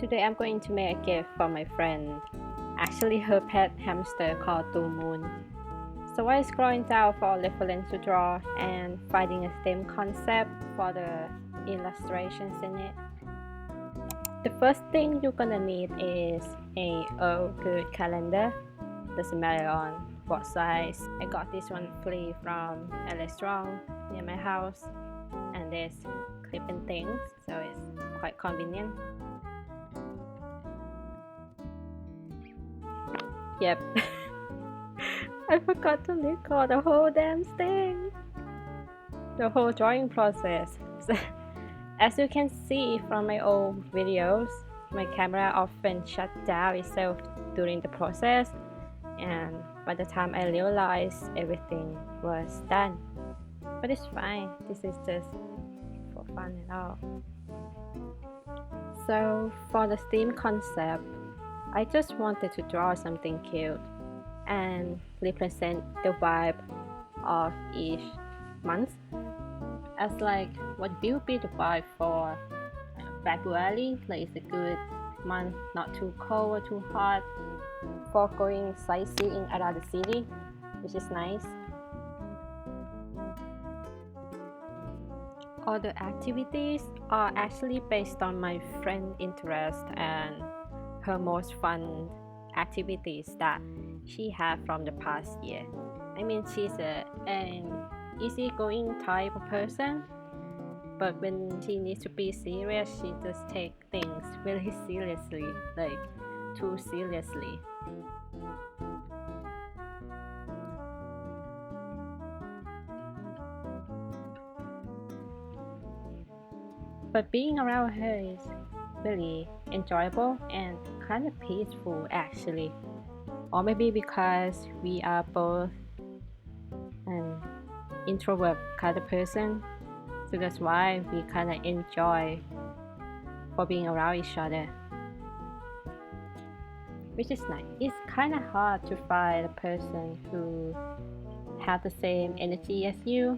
Today I'm going to make a gift for my friend. Actually, her pet hamster called Two Moon. So I was scrolling down for reference to draw and finding a STEM concept for the illustrations in it. The first thing you're gonna need is a good calendar. Doesn't matter on what size. I got this one free from a restaurant near my house, and there's clipping things, so it's quite convenient. Yep. I forgot to record the whole damn thing. The whole drawing process. As you can see from my old videos, my camera often shut down itself during the process, and by the time I realized everything was done. But it's fine, this is just for fun and all. So for the theme concept, I just wanted to draw something cute and represent the vibe of each month, as like what will be the vibe for February, like it's a good month, not too cold or too hot, for going sightseeing around the city, which is nice. All the activities are actually based on my friend's interest and her most fun activities that she had from the past year. I mean, she's an easygoing type of person, but when she needs to be serious, she just takes things really seriously, like too seriously. But being around her is really enjoyable and kind of peaceful actually. Or maybe because we are both an introvert kind of person, so that's why we kind of enjoy for being around each other, which is nice. It's kind of hard to find a person who have the same energy as you.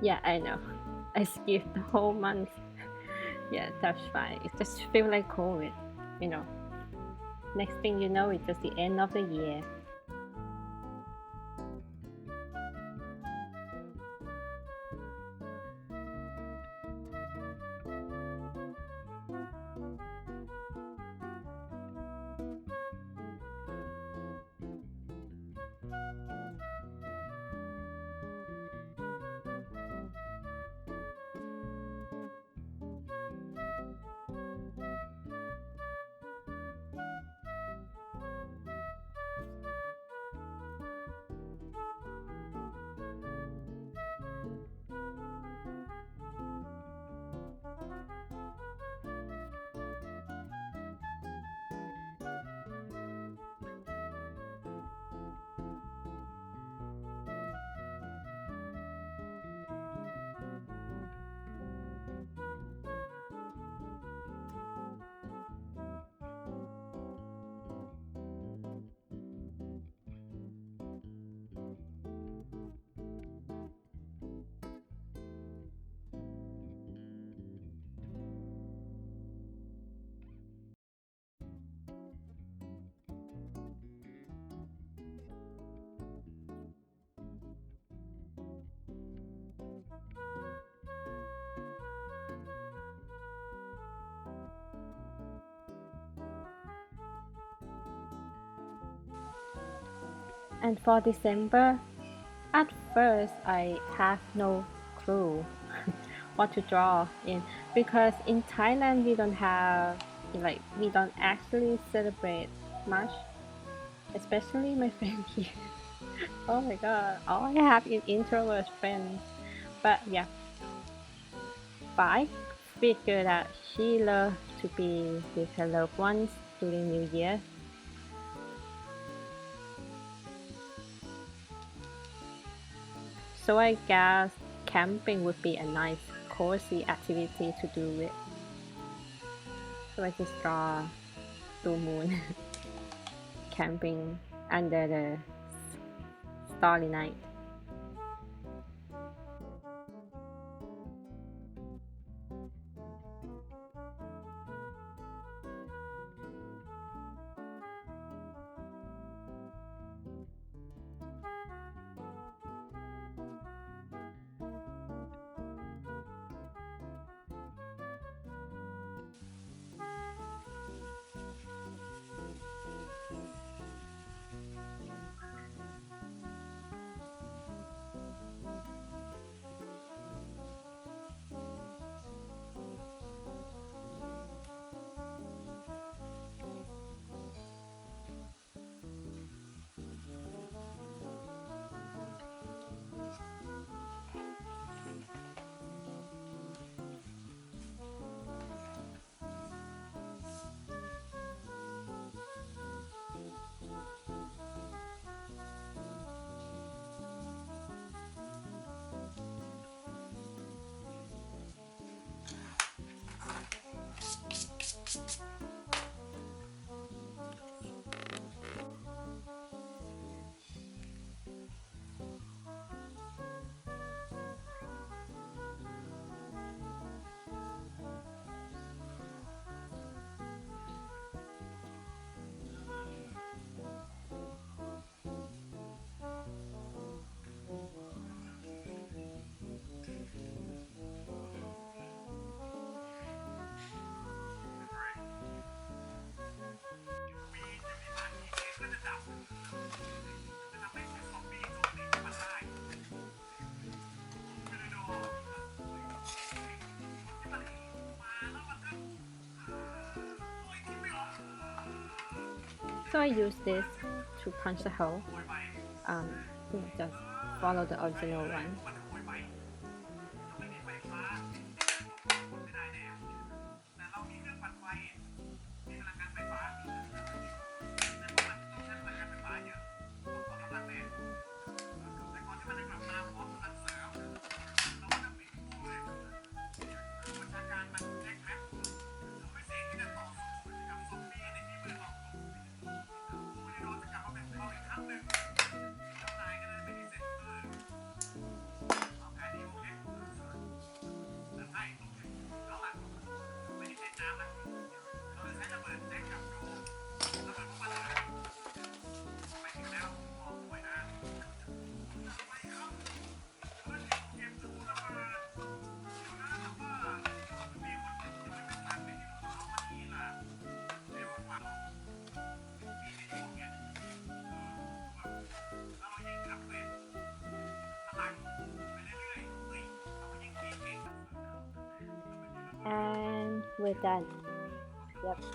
Yeah, I know. I skipped the whole month. Yeah, that's fine. It just feels like COVID, you know. Next thing you know, it's just the end of the year. And for December, at first I have no clue what to draw in because in Thailand we don't have we don't actually celebrate much, especially my friend here. Oh my god, all I have is introvert friends. But yeah, I figured that she loves to be with her loved ones during New Year. So I guess camping would be a nice cozy activity to do with. So I just draw full moon camping under the starry night. So I use this to punch the hole. Um, just follow the original one. we're done. Yep.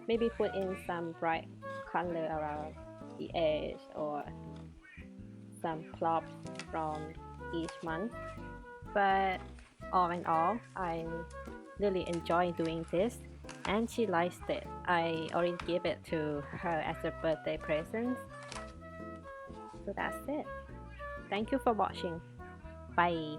Maybe put in some bright color around the edge or some props from each month. But all in all, I really enjoy doing this and she likes it. I already gave it to her as a birthday present. So that's it. Thank you for watching. Bye.